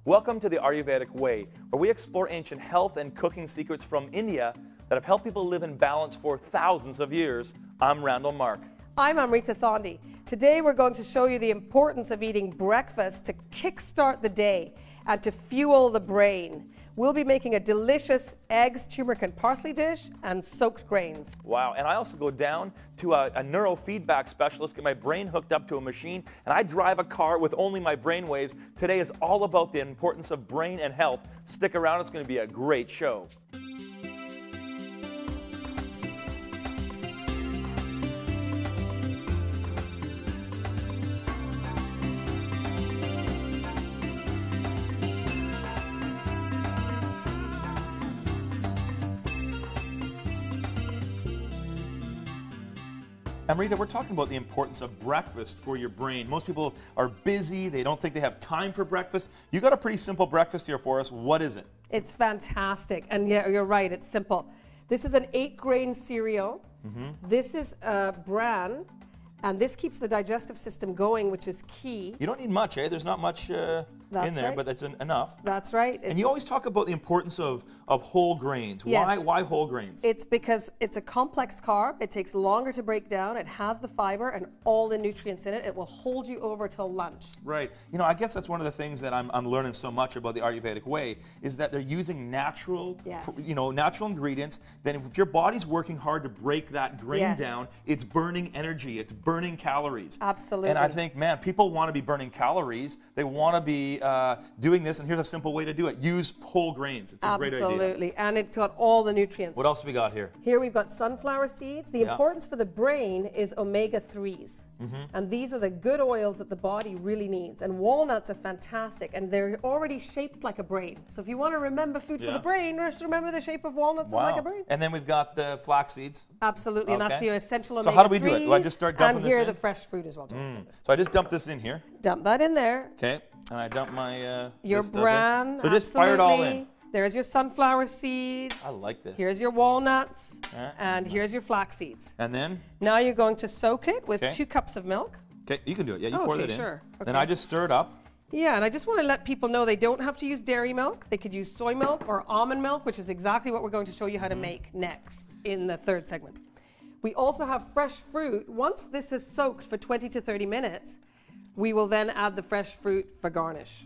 Welcome to the Ayurvedic Way, where we explore ancient health and cooking secrets from India that have helped people live in balance for thousands of years. I'm Randall Mark. I'm Amrita Sondhi. Today we're going to show you the importance of eating breakfast to kickstart the day and to fuel the brain. We'll be making a delicious eggs, turmeric and parsley dish and soaked grains. Wow, and I also go down to a neurofeedback specialist, get my brain hooked up to a machine, and I drive a car with only my brain waves. Today is all about the importance of brain and health. Stick around, it's going to be a great show. Amrita, we're talking about the importance of breakfast for your brain. Most people are busy, they don't think they have time for breakfast. You got a pretty simple breakfast here for us. What is it? It's fantastic, and yeah, you're right, it's simple. This is an 8-grain cereal. This is bran, and this keeps the digestive system going, which is key. You don't need much, eh? There's not much in there, right. but that's enough. That's right. And you always talk about the importance of whole grains. Yes. Why whole grains? It's because it's a complex carb. It takes longer to break down. It has the fiber and all the nutrients in it. It will hold you over till lunch. Right. You know, I guess that's one of the things that I'm learning so much about the Ayurvedic way is that they're using natural, natural ingredients. Then if your body's working hard to break that grain down, it's burning energy. It's burning calories. Absolutely. And I think, man, people want to be burning calories. They want to be doing this, and here's a simple way to do it. Use whole grains. It's a great idea. Absolutely, and it's got all the nutrients. What else have we got here? Here we've got sunflower seeds. The importance for the brain is omega-3s. And these are the good oils that the body really needs. And walnuts are fantastic, and they're already shaped like a brain. So if you want to remember food for the brain, just remember the shape of walnuts is like a brain. And then we've got the flax seeds. Absolutely, and that's the essential omega-3s. So how do we do it? Do I just start dumping this in? And here are the fresh fruit as well. So I just dump this in here. Dump that in there. Okay, and I dump my your bran. So just fire it all in. There's your sunflower seeds. I like this. Here's your walnuts, and here's your flax seeds. And then? Now you're going to soak it with 2 cups of milk. Okay, you can do it. Yeah, you pour that in. Sure. Okay. Then I just stir it up. Yeah, and I just want to let people know they don't have to use dairy milk. They could use soy milk or almond milk, which is exactly what we're going to show you how to make next in the 3rd segment. We also have fresh fruit. Once this is soaked for 20 to 30 minutes, we will then add the fresh fruit for garnish.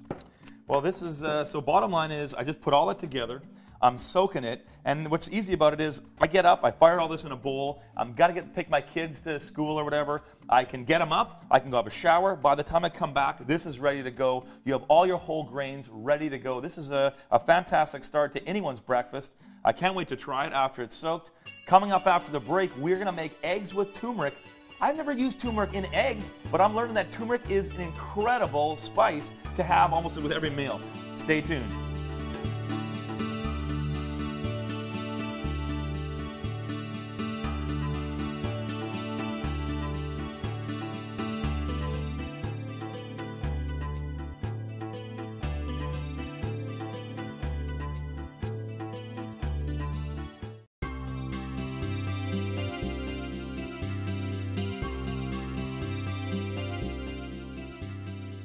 Well, this is, so bottom line is I just put all that together. I'm soaking it, and what's easy about it is I get up, I fire all this in a bowl, I'm got to take my kids to school or whatever. I can get them up, I can go have a shower. By the time I come back, this is ready to go. You have all your whole grains ready to go. This is a fantastic start to anyone's breakfast. I can't wait to try it after it's soaked. Coming up after the break, we're going to make eggs with turmeric. I've never used turmeric in eggs, but I'm learning that turmeric is an incredible spice to have almost with every meal. Stay tuned.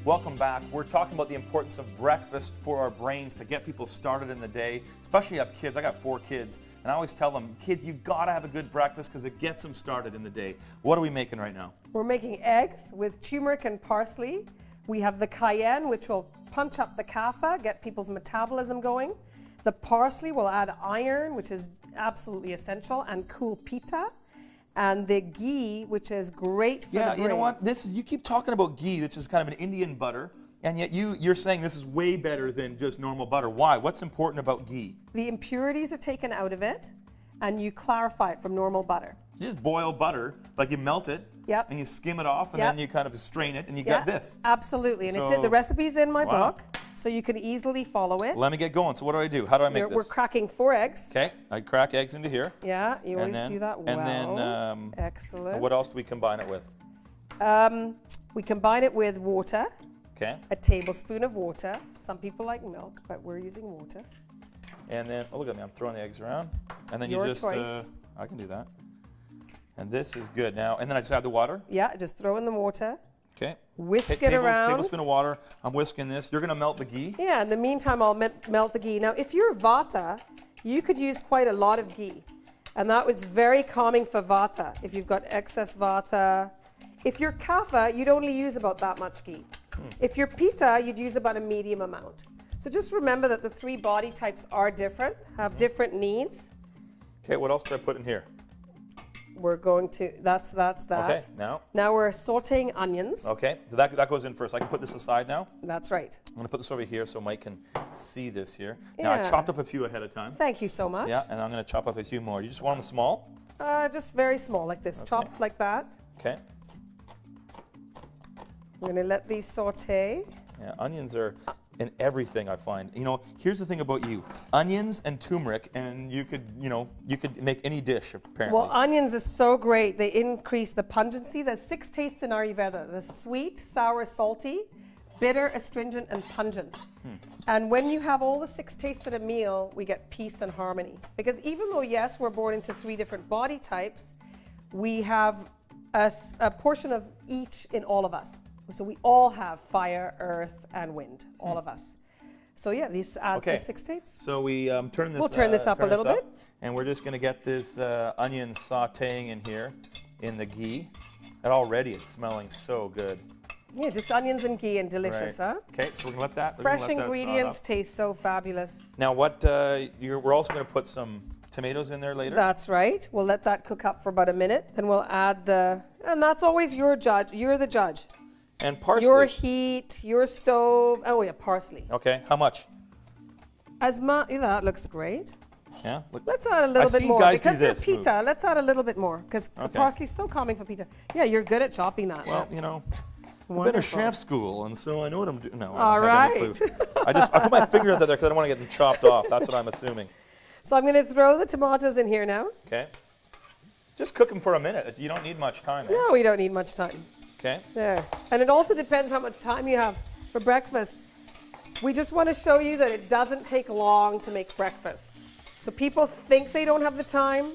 Welcome back. We're talking about the importance of breakfast for our brains to get people started in the day, especially if you have kids. I got 4 kids, and I always tell them, kids, you gotta have a good breakfast because it gets them started in the day. What are we making right now? We're making eggs with turmeric and parsley. We have the cayenne, which will punch up the kapha, get people's metabolism going. The parsley will add iron, which is absolutely essential, and cool pitta. And the ghee, which is great for the brain. You know what? You keep talking about ghee, which is kind of an Indian butter, and yet you're saying this is way better than just normal butter. Why? What's important about ghee? The impurities are taken out of it, and you clarify it from normal butter. You just boil butter, like you melt it, and you skim it off, and then you kind of strain it, and you get this. Absolutely, and the recipe's in my book, so you can easily follow it. Let me get going. So what do? How do I make this? We're cracking 4 eggs. Okay, I crack eggs into here. Yeah, you always do that well. And then, excellent. What else do we combine it with? We combine it with water. Okay. A tablespoon of water. Some people like milk, but we're using water. And then, oh, look at me, I'm throwing the eggs around. And then Your you just, choice. I can do that. And this is good now. And then I just add the water? Yeah, just throw in the water. Okay. Whisk it around. Tablespoon of water. I'm whisking this. You're going to melt the ghee? Yeah, in the meantime, I'll melt the ghee. Now, if you're Vata, you could use quite a lot of ghee. And that was very calming for Vata, if you've got excess Vata. If you're Kapha, you'd only use about that much ghee. If you're Pitta, you'd use about a medium amount. So just remember that the 3 body types are different, have different needs. Okay, what else do I put in here? We're going to, that's that. Okay, now? Now we're sauteing onions. Okay, so that goes in first. I can put this aside now. That's right. I'm going to put this over here so Mike can see this here. Now, I Yeah. chopped up a few ahead of time. Thank you so much. Yeah, and I'm going to chop up a few more. You just want them small? Just very small, like this, chopped like that. Okay. We're going to let these saute. Yeah, onions are in everything, I find. You know, here's the thing about you. Onions and turmeric, and you could make any dish, apparently. Well, onions is so great. They increase the pungency. There's 6 tastes in Ayurveda. The sweet, sour, salty, bitter, astringent, and pungent. And when you have all the 6 tastes at a meal, we get peace and harmony. Because even though, yes, we're born into 3 different body types, we have a portion of each in all of us. So we all have fire, earth, and wind, all of us. So yeah, these adds the 6 tastes. So we turn this. We'll turn this up a little bit. And we're just going to get this onion sautéing in here in the ghee. And already it's smelling so good. Yeah, just onions and ghee and delicious, Right. huh? Okay, so we're going to let that. Fresh ingredients taste so fabulous. Now, we're also going to put some tomatoes in there later. That's right. We'll let that cook up for about a minute. Then we'll add and that's always your judge. You're the judge. And parsley. Your heat, your stove. Oh yeah, parsley. Okay, how much? That looks great. Yeah. Look. Let's add a little bit more. Guys because do for this pita, let's add a little bit more because Okay. parsley's so calming for pita. Yeah, you're good at chopping that. Well, you know, I've been Wonderful. to chef school, and so I know what I'm doing. No, All I don't have any right. clue. I put my finger out there because I don't want to get them chopped off. That's what I'm assuming. So I'm going to throw the tomatoes in here now. Okay. Just cook them for a minute. You don't need much time. No, we don't need much time. Okay. There. And it also depends how much time you have for breakfast. We just want to show you that it doesn't take long to make breakfast. So people think they don't have the time,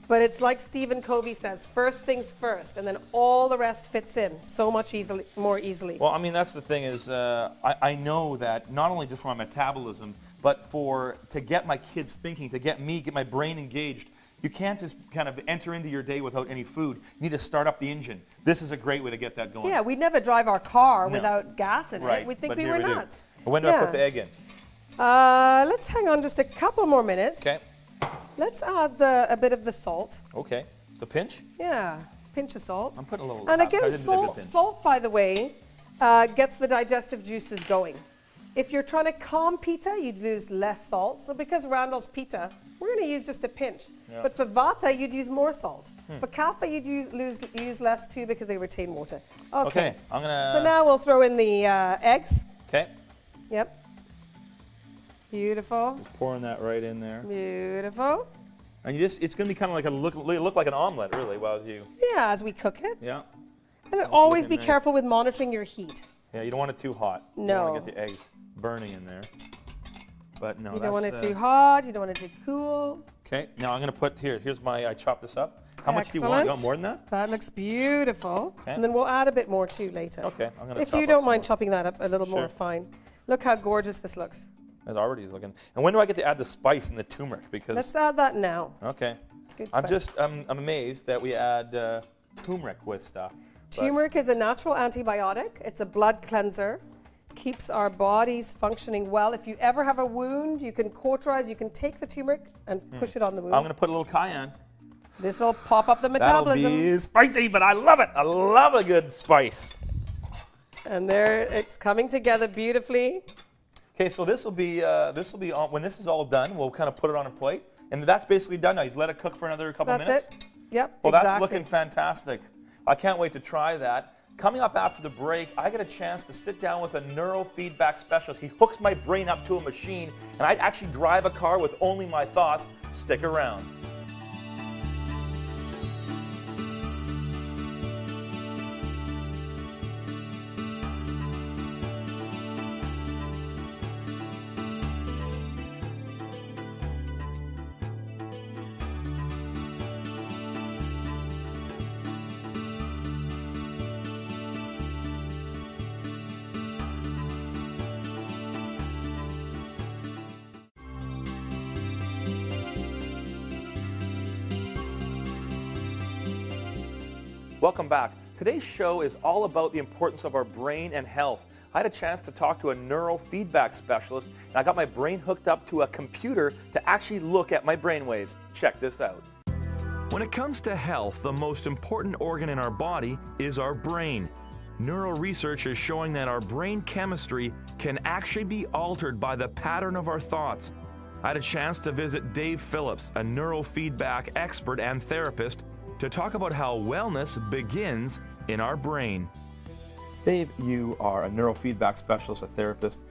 but it's like Stephen Covey says, first things first, and then all the rest fits in so much more easily. Well, I mean, that's the thing is I know that not only just for my metabolism, but to get my kids thinking, to get my brain engaged, you can't just kind of enter into your day without any food. You need to start up the engine. This is a great way to get that going. Yeah, we'd never drive our car without gas in Right, it. We'd think but we here were we do. nuts. When do I put the egg in? Let's hang on just a couple more minutes. Okay. Let's add a bit of the salt. Okay. So pinch? Yeah, pinch of salt. I'm putting a little. And I again, didn't dip it in. salt, by the way, gets the digestive juices going. If you're trying to calm pita, you'd use less salt. So because Randall's pita, we're going to use just a pinch. Yeah. But for vata, you'd use more salt. For kapha, you'd use less too because they retain water. Okay. I'm gonna. So now we'll throw in the eggs. Okay. Yep. Beautiful. Just pouring that right in there. Beautiful. And it's going to be kind of like look like an omelet, really, while you. Yeah, as we cook it. Yeah. And always be looking nice. careful with monitoring your heat. Yeah, you don't want it too hot. No. You don't want to get the eggs burning in there. But no, You don't want it too hot. You don't want it too cool. Okay, now I'm going to put here's I chopped this up. How much do you want? Excellent. You want more than that? That looks beautiful. Okay. And then we'll add a bit more too later. Okay, I'm going to If chop you up don't some mind more. chopping that up a little more, Sure. fine. Look how gorgeous this looks. It already is looking. And when do I get to add the spice and the turmeric? Because Let's add that now. okay, Good I'm question. I'm amazed that we add turmeric with stuff. But- Turmeric is a natural antibiotic. It's a blood cleanser. Keeps our bodies functioning well. If you ever have a wound, you can cauterize. You can take the turmeric and push it on the wound. I'm going to put a little cayenne. This will pop up the That'll metabolism. be spicy, but I love it. I love a good spice. And there, it's coming together beautifully. Okay, so this will be on, when this is all done, we'll kind of put it on a plate, and that's basically done now. You just let it cook for another couple That's minutes. it. Yep. Well, exactly. that's looking fantastic. I can't wait to try that. Coming up after the break, I get a chance to sit down with a neurofeedback specialist. He hooks my brain up to a machine, and I actually drive a car with only my thoughts. Stick around. Welcome back. Today's show is all about the importance of our brain and health. I had a chance to talk to a neurofeedback specialist, and I got my brain hooked up to a computer to actually look at my brain waves. Check this out. When it comes to health, the most important organ in our body is our brain. Neural research is showing that our brain chemistry can actually be altered by the pattern of our thoughts. I had a chance to visit Dave Phillips, a neurofeedback expert and therapist, to talk about how wellness begins in our brain. Dave, you are a neurofeedback specialist, a therapist.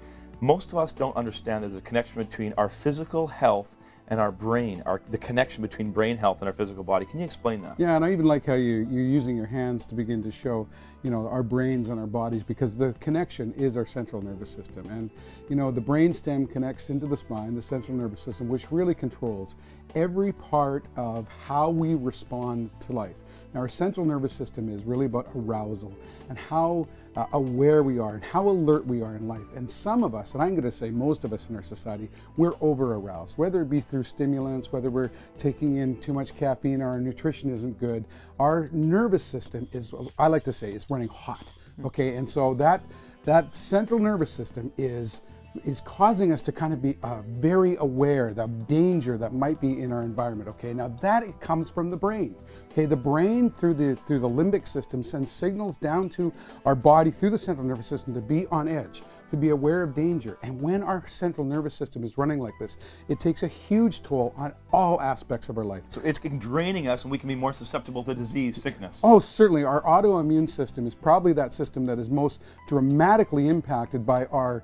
Most of us don't understand there's a connection between our physical health and our brain, the connection between brain health and our physical body. Can you explain that? Yeah, and I even like how you're using your hands to begin to show, our brains and our bodies, because the connection is our central nervous system. And, the brain stem connects into the spine, the central nervous system, which really controls every part of how we respond to life. Now, our central nervous system is really about arousal and how aware we are and how alert we are in life. And some of us, and I'm going to say most of us in our society, we're over-aroused, whether it be through stimulants, whether we're taking in too much caffeine or our nutrition isn't good. Our nervous system is, I like to say, is running hot. Okay, and so that central nervous system is causing us to kind of be very aware of the danger that might be in our environment. Okay, now that it comes from the brain. Okay, the brain through the limbic system sends signals down to our body through the central nervous system to be on edge, to be aware of danger. And when our central nervous system is running like this, it takes a huge toll on all aspects of our life. So it's draining us, and we can be more susceptible to disease, sickness. Oh, certainly. Our autoimmune system is probably that system that is most dramatically impacted by our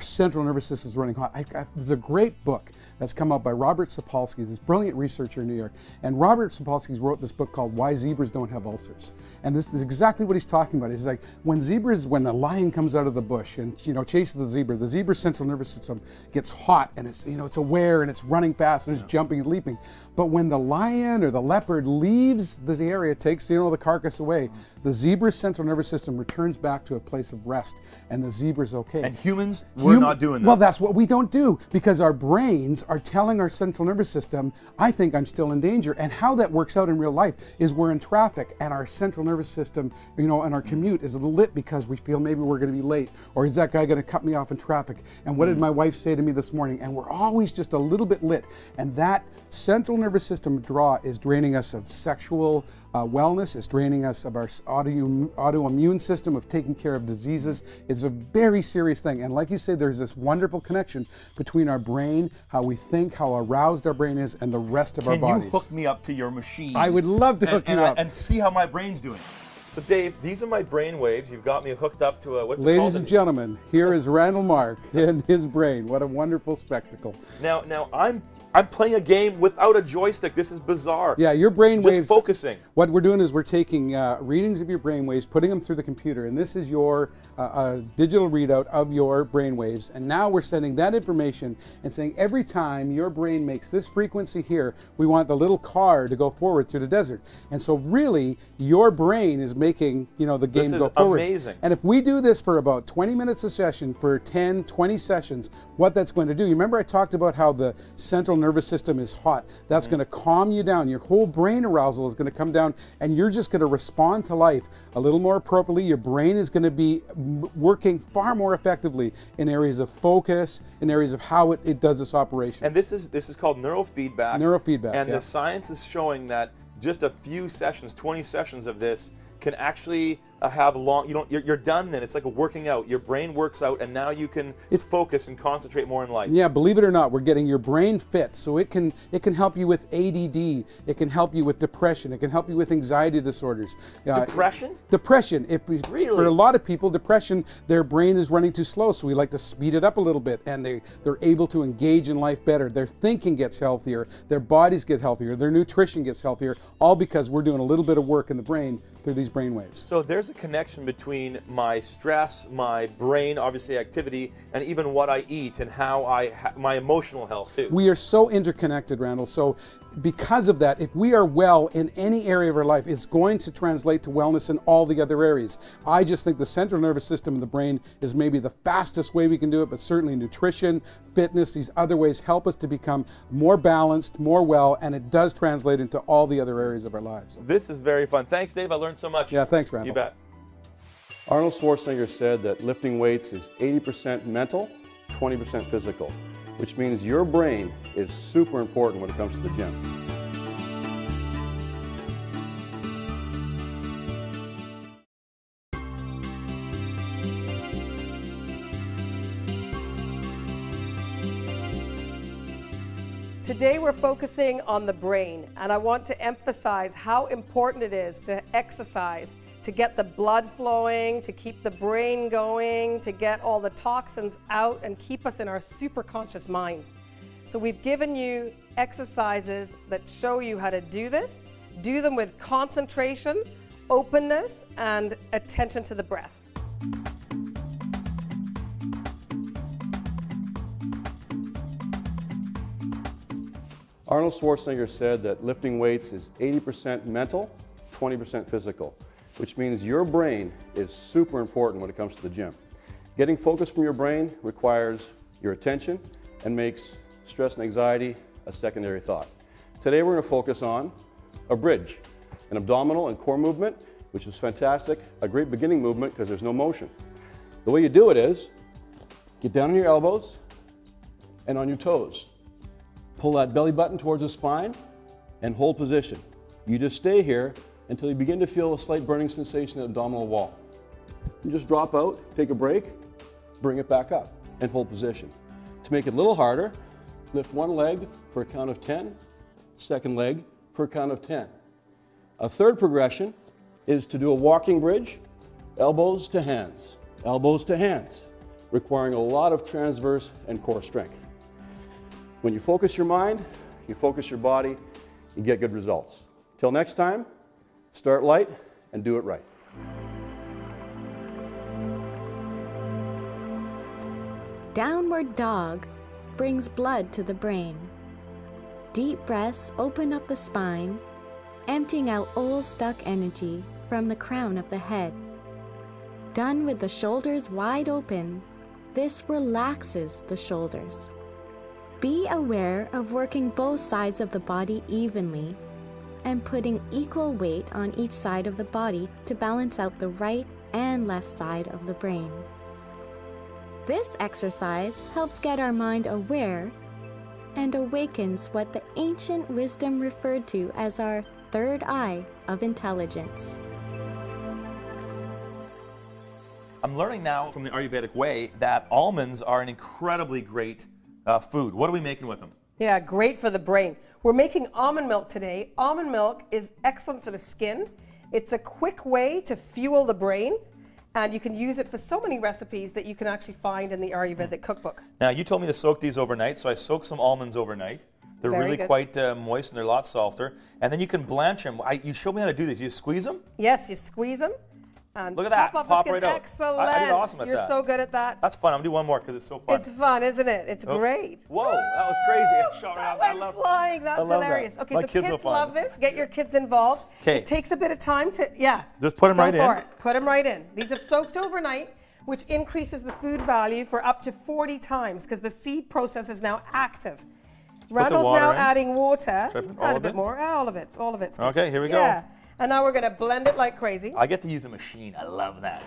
central nervous system running hot. There's a great book that's come out by Robert Sapolsky, this brilliant researcher in New York. And Robert Sapolsky wrote this book called Why Zebras Don't Have Ulcers. And this is exactly what he's talking about. He's like, when the lion comes out of the bush and chases the zebra's central nervous system gets hot, and it's aware, and it's running fast, and it's jumping and leaping. But when the lion or the leopard leaves the area, takes the carcass away, the zebra's central nervous system returns back to a place of rest, and the zebra's okay. And humans, we're not doing that. Well, that's what we don't do, because our brains are telling our central nervous system, I think I'm still in danger. And how that works out in real life is we're in traffic, and our central nervous system, and our commute is lit because we feel maybe we're going to be late, or is that guy going to cut me off in traffic? And what did my wife say to me this morning? And we're always just a little bit lit. And that central nervous system draw is draining us of sexual wellness. It's draining us of our autoimmune system, of taking care of diseases. It's a very serious thing. And like you say, there's this wonderful connection between our brain, how we think, how aroused our brain is, and the rest of our bodies. Can you hook me up to your machine? I would love to hook you up. And see how my brain's doing. So Dave, these are my brain waves. You've got me hooked up to what's it called? Ladies and gentlemen, here is Randall Mark and his brain. What a wonderful spectacle. Now I'm playing a game without a joystick. This is bizarre. Yeah, your brain waves. Just focusing. What we're doing is we're taking readings of your brain waves, putting them through the computer, and this is your digital readout of your brain waves. And now we're sending that information and saying every time your brain makes this frequency here, we want the little car to go forward through the desert. And so really, your brain is making the game go forward. This is amazing. And if we do this for about 20 minutes a session for 10, 20 sessions, what that's going to do, you remember I talked about how the central nervous system is hot. That's going to calm you down. Your whole brain arousal is going to come down, and you're just going to respond to life a little more appropriately. Your brain is going to be working far more effectively in areas of focus, in areas of how it does its operation. And this is called neurofeedback. Neurofeedback, and the science is showing that just a few sessions, 20 sessions of this, can actually have long, you're done then. It's like a working out. Your brain works out, and now you can focus and concentrate more in life. Yeah, believe it or not, we're getting your brain fit, so it can help you with ADD, it can help you with depression, it can help you with anxiety disorders. Depression? Depression. Really? For a lot of people, depression, their brain is running too slow, so we like to speed it up a little bit, and they're able to engage in life better. Their thinking gets healthier, their bodies get healthier, their nutrition gets healthier, all because we're doing a little bit of work in the brain through these brain waves. So there's a connection between my stress, my brain, obviously activity, and even what I eat and how my emotional health too. We are so interconnected, Randall. So because of that, if we are well in any area of our life, it's going to translate to wellness in all the other areas. I just think the central nervous system and the brain is maybe the fastest way we can do it, but certainly nutrition, fitness, these other ways help us to become more balanced, more well, and it does translate into all the other areas of our lives. This is very fun. Thanks, Dave. I learned so much. Yeah, thanks, Randall. You bet. Arnold Schwarzenegger said that lifting weights is 80% mental, 20% physical, which means your brain is super important when it comes to the gym. Today we're focusing on the brain, and I want to emphasize how important it is to exercise, to get the blood flowing, to keep the brain going, to get all the toxins out and keep us in our super conscious mind. So we've given you exercises that show you how to do this. Do them with concentration, openness, and attention to the breath. Arnold Schwarzenegger said that lifting weights is 80% mental, 20% physical, which means your brain is super important when it comes to the gym. Getting focus from your brain requires your attention and makes stress and anxiety a secondary thought. Today we're going to focus on a bridge, an abdominal and core movement, which is fantastic, a great beginning movement because there's no motion. The way you do it is, get down on your elbows and on your toes. Pull that belly button towards the spine and hold position. You just stay here until you begin to feel a slight burning sensation in the abdominal wall. You just drop out, take a break, bring it back up, and hold position. To make it a little harder, lift one leg for a count of 10, second leg for a count of 10. A third progression is to do a walking bridge, elbows to hands, requiring a lot of transverse and core strength. When you focus your mind, you focus your body, you get good results. Till next time, start light and do it right. Downward dog brings blood to the brain. Deep breaths open up the spine, emptying out old stuck energy from the crown of the head. Done with the shoulders wide open, this relaxes the shoulders. Be aware of working both sides of the body evenly and putting equal weight on each side of the body to balance out the right and left side of the brain. This exercise helps get our mind aware and awakens what the ancient wisdom referred to as our third eye of intelligence. I'm learning now from the Ayurvedic Way that almonds are an incredibly great food. What are we making with them? Yeah, great for the brain. We're making almond milk today. Almond milk is excellent for the skin. It's a quick way to fuel the brain, and you can use it for so many recipes that you can actually find in the Ayurvedic cookbook. Now, you told me to soak these overnight, so I soaked some almonds overnight. They're Very really good. quite moist and they're a lot softer. And then you can blanch them. You showed me how to do these. You squeeze them? Yes, you squeeze them. And Look at that. Pop Pop right out. Excellent. I did awesome at You're that. so good at that. That's fun. I'm going to do one more because it's so fun. It's fun, isn't it? It's great. Whoa, that was crazy. It shot right out. That went flying. That's I love hilarious. that. Okay, My so kids will kids find love it. this. Get your kids involved. 'Kay. It takes a bit of time to, Just put them right Go for in. it. Put them right in. These have soaked overnight, which increases the food value for up to 40 times because the seed process is now active. Randall's water now in. adding water. Should I put all Add a of bit it? more. All of it. All of it's good. Okay, here we go. Yeah. And now we're going to blend it like crazy. I get to use a machine. I love that.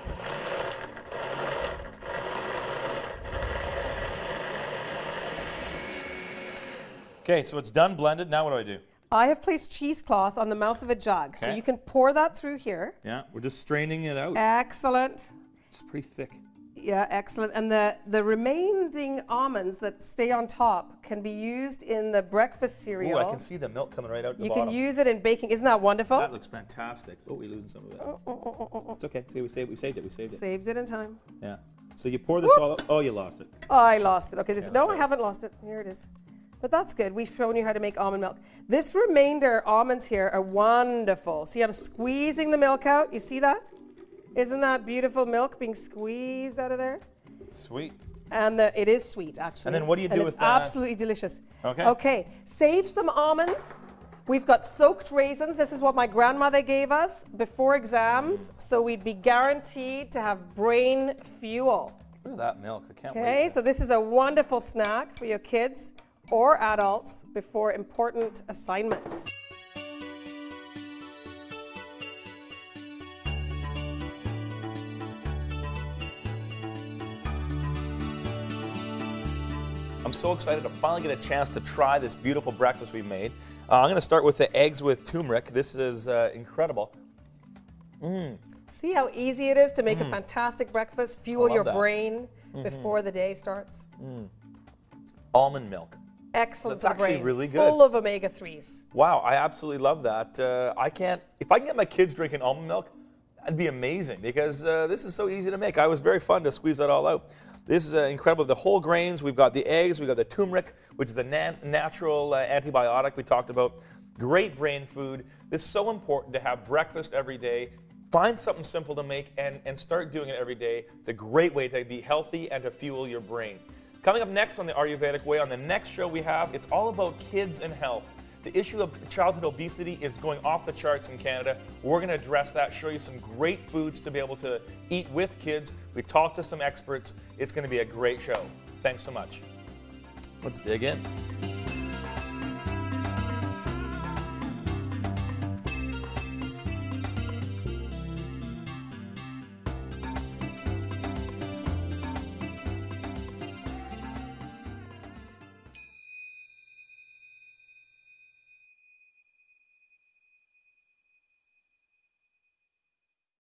Okay, so it's done blended. Now what do I do? I have placed cheesecloth on the mouth of a jug. So Okay. you can pour that through here. Yeah, we're just straining it out. Excellent. It's pretty thick. Yeah, excellent. And the remaining almonds that stay on top can be used in the breakfast cereal. Ooh, I can see the milk coming right out the You bottom. can use it in baking. Isn't that wonderful? That looks fantastic. Oh, we're losing some of it. It's okay. See, we saved it. Saved it in time. Yeah. So you pour this all out. Oh, you lost it. Oh, I lost it. Okay, Yeah, no, that's I haven't lost it. Here it is. But that's good. We've shown you how to make almond milk. This remainder almonds here are wonderful. See, I'm squeezing the milk out. You see that? Isn't that beautiful milk being squeezed out of there? Sweet. And it is sweet, actually. And then what do you do and with it's absolutely delicious. Okay. Okay. Save some almonds We've got soaked raisins. This is what my grandmother gave us before exams, so we'd be guaranteed to have brain fuel. Look at that milk. I can't wait. Okay, so this is a wonderful snack for your kids or adults before important assignments. I'm so excited to finally get a chance to try this beautiful breakfast we made. I'm going to start with the eggs with turmeric. This is incredible. See how easy it is to make a fantastic breakfast, fuel your that. brain before the day starts. Almond milk. Excellent That's for the brain. actually really good. Full of omega-3s. Wow, I absolutely love that. If I can get my kids drinking almond milk, that'd be amazing because this is so easy to make. I was very fun to squeeze that all out. This is incredible. The whole grains, we've got the eggs, we've got the turmeric, which is a natural antibiotic we talked about. Great brain food. This is so important to have breakfast every day. Find something simple to make and start doing it every day. It's a great way to be healthy and to fuel your brain. Coming up next on the Ayurvedic Way, on the next show we have, it's all about kids and health. The issue of childhood obesity is going off the charts in Canada. We're going to address that, show you some great foods to be able to eat with kids. We talked to some experts. It's going to be a great show. Thanks so much. Let's dig in.